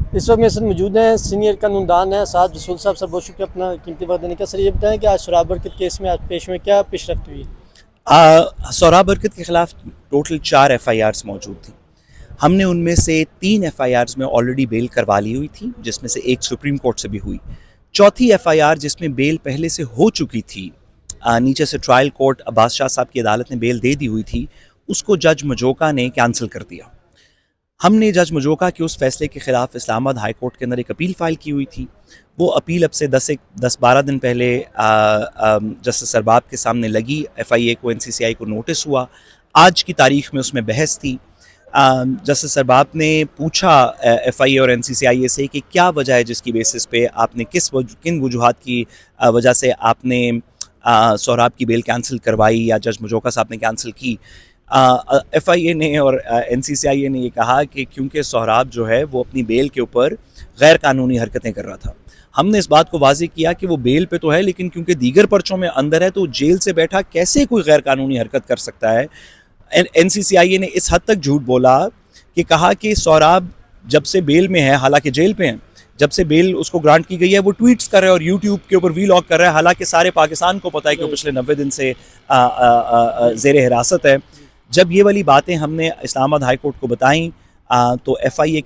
इस वक्त मेरे साथ मौजूद हैं सीनियर कानूनदान हैं साद रसूल साहब। सर बहुत शुक्रिया अपना कीमती वक्त देने का। सर ये बताएं कि आज शराब बरकत केस में आज पेश में क्या पेशरफ्त हुई? सोहराब बरकत के ख़िलाफ़ टोटल 4 FIRs मौजूद थी। हमने उनमें से 3 FIRs में ऑलरेडी बेल करवा ली हुई थी, जिसमें से एक सुप्रीम कोर्ट से भी हुई। चौथी FIR जिसमें बेल पहले से हो चुकी थी, नीचे से ट्रायल कोर्ट अब्बास शाह साहब की अदालत ने बेल दे दी हुई थी, उसको जज मजोका ने कैंसिल कर दिया। हमने जज मजोका के उस फैसले के ख़िलाफ़ इस्लामाबाद हाई कोर्ट के अंदर एक अपील फ़ाइल की हुई थी। वो अपील अब से 10-12 दिन पहले जस्टिस सरबाब के सामने लगी। FIA को NCCI को नोटिस हुआ। आज की तारीख़ में उसमें बहस थी। जस्टिस सरबाब ने पूछा FIA और NCCI से कि क्या वजह है जिसकी बेसिस पे आपने किन वजूहात की वजह से आपने सोहराब की बेल कैंसिल करवाई या जज मजोका साहब ने कैंसिल की। FIA ने और NCCI ने ये कहा कि क्योंकि सोहराब जो है वो अपनी बेल के ऊपर गैर कानूनी हरकतें कर रहा था। हमने इस बात को वाज़ेह किया कि वो बेल पे तो है, लेकिन क्योंकि दीगर पर्चों में अंदर है तो जेल से बैठा कैसे कोई गैर कानूनी हरकत कर सकता है। NCCI ने इस हद तक झूठ बोला कि कहा कि सोहराब जब से बेल में है, हालांकि जेल पे हैं, जब से बेल उसको ग्रांट की गई है वो ट्वीट्स कर रहा है और यूट्यूब के ऊपर वीलॉग कर रहा है, हालांकि सारे पाकिस्तान को पता है कि वो पिछले 90 दिन से ज़ेर हिरासत है। जब ये वाली बातें हमने इस्लामाबाद हाई कोर्ट को बताई तो FIA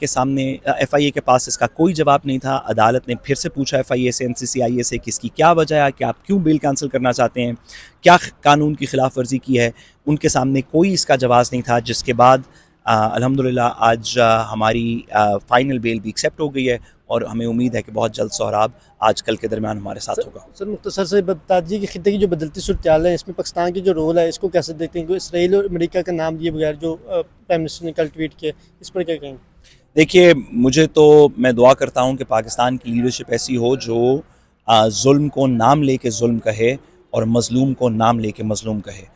के पास इसका कोई जवाब नहीं था। अदालत ने फिर से पूछा FIA से, NCCI से कि इसकी क्या वजह है कि आप क्यों बिल कैंसिल करना चाहते हैं, क्या कानून की खिलाफ वर्जी की है। उनके सामने कोई इसका जवाब नहीं था, जिसके बाद अल्हम्दुलिल्लाह आज हमारी फ़ाइनल बेल भी एक्सेप्ट हो गई है और हमें उम्मीद है कि बहुत जल्द सोहराब आज कल के दरमियान हमारे साथ होगा। सर मुख्तसर से बता दीजिए कि खित्ते की जो बदलती सूरत हाल है इसमें पाकिस्तान की जो रोल है इसको कैसे देखते हैं? इसराइल और अमेरिका का नाम दिए बगैर जो प्राइम मिनिस्टर ने कल ट्वीट किया, इस पर क्या कहेंगे? देखिए, मुझे तो मैं दुआ करता हूँ कि पाकिस्तान की लीडरशिप ऐसी हो जो जुल्म को नाम लेके जुल्म कहे और मज़लूम को नाम लेके मज़लूम कहे।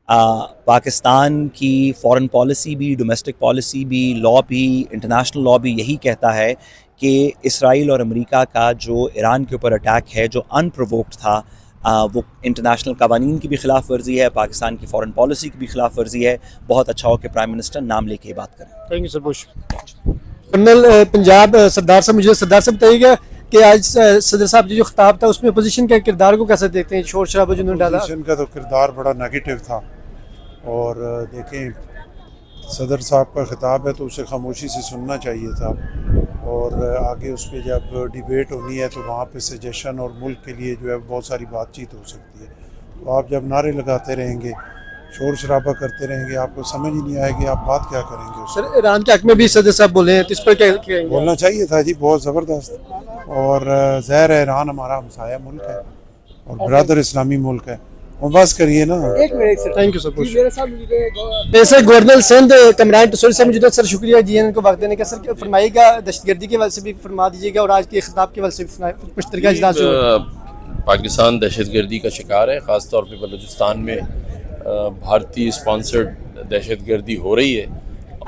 पाकिस्तान की फ़ॉरेन पॉलिसी भी, डोमेस्टिक पॉलिसी भी, लॉ भी, इंटरनेशनल लॉ भी यही कहता है कि इसराइल और अमेरिका का जो ईरान के ऊपर अटैक है जो अनप्रोवोक्ड था, वो इंटरनेशनल कवानीन की भी खिलाफ वर्जी है, पाकिस्तान की फ़ॉरेन पॉलिसी की भी खिलाफ वर्जी है। बहुत अच्छा हो कि प्राइम मिनिस्टर नाम लेके ये बात करें। थैंक यू सर, बहुत शुक्रिया। कर्नल पंजाब सरदार साहब, मुझे सरदार साहब बताइएगा कि आज सदर साहब जी जो खिताब था उसमें अपोजिशन के किरदार को कैसे देखते हैं? शोर शराबा जिन्होंने डाला, अपोजिशन का तो किरदार बड़ा नेगेटिव था। और देखें, सदर साहब का खिताब है तो उसे खामोशी से सुनना चाहिए था, और आगे उस पर जब डिबेट होनी है तो वहाँ पे सजेशन और मुल्क के लिए जो है बहुत सारी बातचीत हो सकती है। तो आप जब नारे लगाते रहेंगे, शोर शराबा करते रहेंगे, आपको समझ ही नहीं आएगी आप बात क्या करेंगे उससे। सर ईरान के हक में भी सदर साहब बोले हैं, तो इस पर क्या कहेंगे? बोलना चाहिए था जी, बहुत ज़बरदस्त। और ज़ाहिर है ईरान हमारा हमसाया मुल्क है और ब्रदर इस्लामी मुल्क है, और बस करिए ना। एक minute sir, thank you sir. वैसे गवर्नर सिंध कमरान टसूरी साहब मौजूद, सर शुक्रिया जी इनको वक्त देने का। सर फरमाइएगा, दहशतगर्दी के हवाले से भी फरमा दीजिएगा और आज के खिताब के हवाले से भी मुश्तरका इजलास जो पाकिस्तान दहशतगर्दी का शिकार है। ख़ास तौर पे बलूचिस्तान में भारतीय स्पॉन्सर्ड दहशतगर्दी हो रही है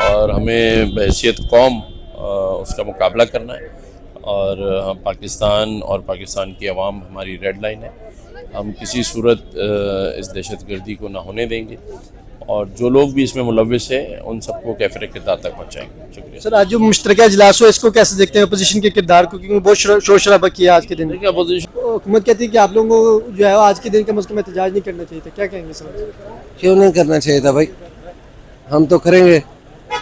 और हमें बहैसियत कौम उसका मुकाबला करना है। और हम पाकिस्तान और पाकिस्तान की आवाम हमारी रेड लाइन है। हम किसी सूरत इस दहशतगर्दी को ना होने देंगे और जो लोग भी इसमें मुलव्विस हैं उन सबको कैफिर किरदार तक पहुँचाएंगे। शुक्रिया सर। आज जो मुश्तरका इजलास हो इसको कैसे देखते हैं अपोजिशन के किरदार को, क्योंकि बहुत शोर शराबा किया आज के दिन? हुकूमत कहती है कि आप लोगों को जो है आज के दिन कम अज़ कम एहतजाज नहीं करना चाहिए था, क्या कहेंगे सर? क्यों नहीं करना चाहिए था भाई, हम तो करेंगे।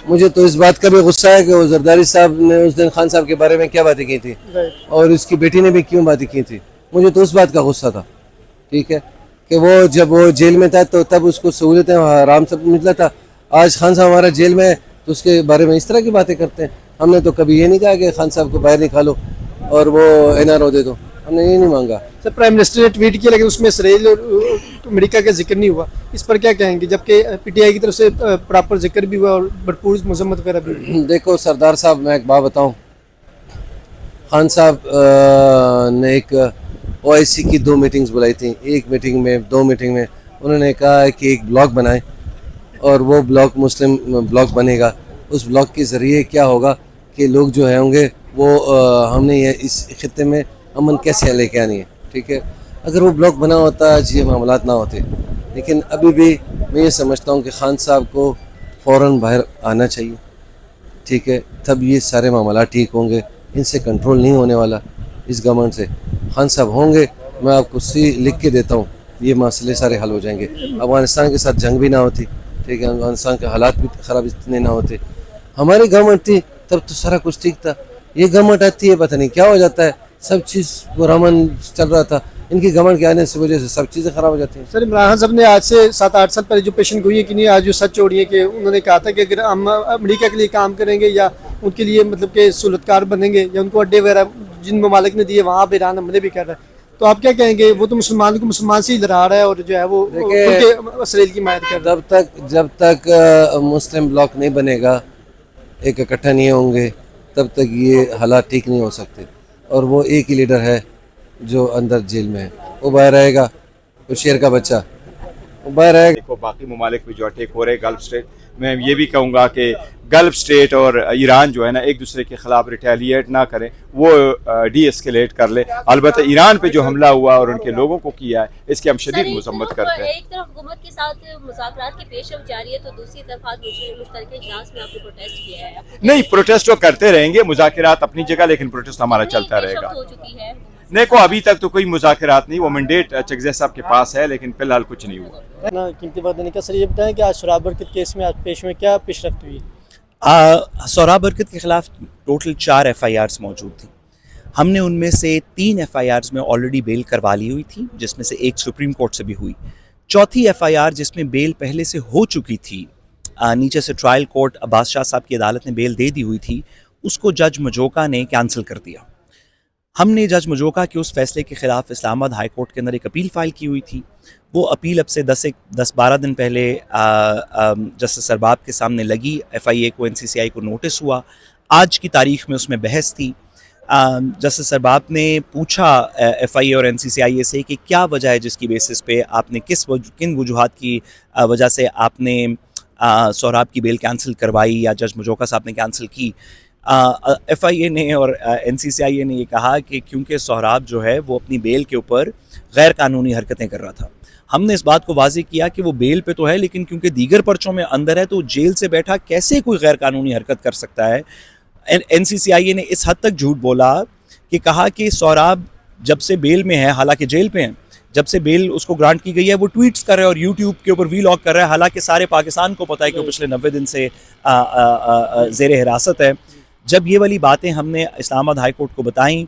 मुझे तो इस बात का भी गुस्सा है कि वो जरदारी साहब ने उस दिन खान साहब के बारे में क्या बातें की थी और इसकी बेटी ने भी क्यों बातें की थी। मुझे तो उस बात का गुस्सा था, ठीक है, कि वो जब वो जेल में था तो तब उसको सहूलतें आराम से मिला था। आज खान साहब हमारा जेल में है तो उसके बारे में इस तरह की बातें करते हैं। हमने तो कभी ये नहीं कहा कि खान साहब को बाहर निकालो और वो NRO दे दो, हमने ये नहीं मांगा। सर प्राइम मिनिस्टर ने ट्वीट किया लेकिन उसमें इसराइल और अमेरिका का जिक्र नहीं हुआ, इस पर क्या कहेंगे? जबकि PTI की तरफ से प्रॉपर जिक्र भी हुआ और भरपूर मजम्मत वगैरह भी। देखो सरदार साहब, मैं एक बात बताऊं, खान साहब ने एक OIC की 2 मीटिंग्स बुलाई थी। एक मीटिंग में 2 मीटिंग में उन्होंने कहा है कि एक ब्लॉग बनाएं और वो ब्लॉग मुस्लिम ब्लॉग बनेगा। उस ब्लॉग के ज़रिए क्या होगा कि लोग जो है होंगे वो हमने ये इस खित्ते में अमन कैसे लेके आनी है, ठीक है। अगर वो ब्लॉग बना होता आज ये मामलात ना होते, लेकिन अभी भी मैं ये समझता हूँ कि खान साहब को फ़ौरन बाहर आना चाहिए, ठीक है, तब ये सारे मामला ठीक होंगे। इनसे कंट्रोल नहीं होने वाला इस गवर्नमेंट से। खान साहब होंगे, मैं आपको लिख के देता हूँ, ये मसले सारे हल हो जाएंगे। अफगानिस्तान के साथ जंग भी ना होती, ठीक है, अफगानिस्तान के हालात भी ख़राब इतने ना होते। हमारी गवर्नमेंट थी तब तो सारा कुछ ठीक था। ये गवर्नमेंट आती है पता नहीं क्या हो जाता है, सब चीज़ पुरअमन चल रहा था, इनकी गवर्नमेंट के आने से वजह से सब चीज़ें ख़राब हो जाती हैं। सर, इमरान खान साहब ने आज से 7-8 साल पहले जो पेशन गोई है कि नहीं, आज जो सच हो रही है कि उन्होंने कहा था कि अगर हम अमेरिका के लिए काम करेंगे या उनके लिए मतलब कि सहूलतकार बनेंगे या उनको अड्डे वगैरह जिन ममालिक ने दिए वहाँ पर ईरान हमले भी कर रहा है, तो आप क्या कहेंगे? वो तो मुसलमान को मुसलमान से ही लड़ा रहा है और जो है वो इसराइल की हिमायत कर रहा है। जब तक मुस्लिम ब्लॉक नहीं बनेगा, एक इकट्ठा नहीं होंगे, तब तक ये हालात ठीक नहीं हो सकते। और वो एक ही लीडर है जो अंदर जेल में है, वो बाहर रहेगा, वो शेर का बच्चा, वो बाहर रहेगा। देखो, बाकी ममालिक भी जो अटैक हो रहे हैं गल्फ स्टेट, मैं ये भी कहूँगा कि गल्फ स्टेट और ईरान जो है ना एक दूसरे के खिलाफ रिटेलिएट ना करें, वो डी एस्केलेट कर ले। अलबत्ता ईरान पे जो हमला हुआ और उनके लोगों को किया है, इसकी हम शदीद मजम्मत करते हैं। एक तरफ हुकूमत के साथ मुज़ाकरात की पेशरफ जारी है, तो दूसरी तरफ आज मुश्तरका इजलास में आपने प्रोटेस्ट किया है। नहीं, प्रोटेस्ट तो करते रहेंगे, मुज़ाकरात अपनी जगह, लेकिन प्रोटेस्ट हमारा चलता रहेगा। हो चुकी है देखो, अभी तक तो कोई मुज़ाकरात नहीं, वो मैंडेट चकज़ई साहब के पास है, लेकिन फिलहाल कुछ नहीं हुआ ना। कीमती वक्त देने का सर, ये बताएं कि आज सोहराब बरकत केस में आज पेश में क्या पेशरफ्त हुई? सोहराब बरकत के ख़िलाफ़ टोटल 4 FIRs मौजूद थी। हमने उनमें से 3 FIRs में ऑलरेडी बेल करवा ली हुई थी, जिसमें से एक सुप्रीम कोर्ट से भी हुई। चौथी FIR जिसमें बेल पहले से हो चुकी थी, नीचे से ट्रायल कोर्ट अब्बास शाह साहब की अदालत ने बेल दे दी हुई थी, उसको जज मजोका ने कैंसिल कर दिया। हमने जज मजोका के उस फैसले के ख़िलाफ़ इस्लामाबाद हाई कोर्ट के अंदर एक अपील फ़ाइल की हुई थी। वो अपील अब से 10-12 दिन पहले जस्टिस अरबाब के सामने लगी। FIA को, NCCI को नोटिस हुआ। आज की तारीख़ में उसमें बहस थी। जस्टिस अरबाब ने पूछा FIA और NCCI से कि क्या वजह है जिसकी बेसिस पे आपने किन वजूहात की वजह से आपने सोहराब की बेल कैंसिल करवाई या जज मजोका साहब ने कैंसिल की। FIA ने और NCCI ने ये कहा कि क्योंकि सोहराब जो है वो अपनी बेल के ऊपर गैर कानूनी हरकतें कर रहा था। हमने इस बात को वाज़ेह किया कि वो बेल पे तो है, लेकिन क्योंकि दीगर पर्चों में अंदर है तो जेल से बैठा कैसे कोई गैर कानूनी हरकत कर सकता है। NCCI ने इस हद तक झूठ बोला कि कहा कि सोहराब जब से बेल में है, हालांकि जेल पे हैं, जब से बेल उसको ग्रांट की गई है वो ट्वीट्स कर रहा है और यूट्यूब के ऊपर वीलॉग कर रहा है, हालांकि सारे पाकिस्तान को पता है कि वो पिछले 90 दिन से ज़ेर हिरासत है। जब ये वाली बातें हमने इस्लामाबाद हाई कोर्ट को बताईं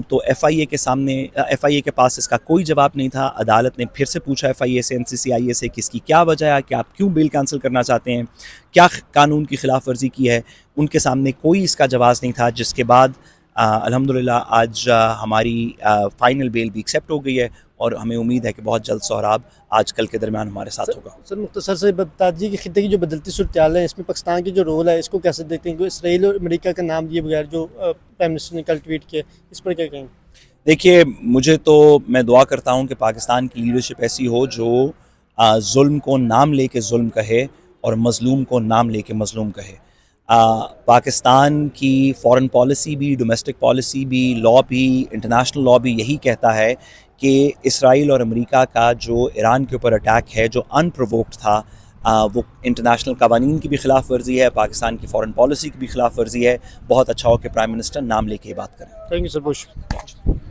तो FIA के पास इसका कोई जवाब नहीं था। अदालत ने फिर से पूछा FIA से, NCCI से कि इसकी क्या वजह है, कि आप क्यों बिल कैंसिल करना चाहते हैं, क्या कानून की खिलाफ वर्जी की है। उनके सामने कोई इसका जवाब नहीं था, जिसके बाद अल्हम्दुलिल्लाह आज हमारी फ़ाइनल बेल भी एक्सेप्ट हो गई है और हमें उम्मीद है कि बहुत जल्द सोहराब आज कल के दरमियान हमारे साथ होगा। सर, मुख्तसर से बता दीजिए कि खित्ते की जो बदलती सूरत हाल है, इसमें पाकिस्तान की जो रोल है इसको कैसे देखते हैं? इसराइल और अमेरिका का नाम दिए बगैर जो प्राइम मिनिस्टर ने कल ट्वीट किया, इस पर क्या कहेंगे? देखिए, मुझे तो मैं दुआ करता हूँ कि पाकिस्तान की लीडरशिप ऐसी हो जो जुल्म को नाम लेके जुल्म कहे और मज़लूम को नाम लेके मज़लूम कहे। पाकिस्तान की फ़ॉरेन पॉलिसी भी, डोमेस्टिक पॉलिसी भी, लॉ भी, इंटरनेशनल लॉ भी यही कहता है कि इसराइल और अमेरिका का जो ईरान के ऊपर अटैक है जो अनप्रोवोक्ड था, वो इंटरनेशनल कवानीन की भी खिलाफ वर्जी है, पाकिस्तान की फ़ॉरेन पॉलिसी की भी खिलाफ वर्जी है। बहुत अच्छा हो कि प्राइम मिनिस्टर नाम लेके बात करें। थैंक यू सर, बहुत शुक्रिया।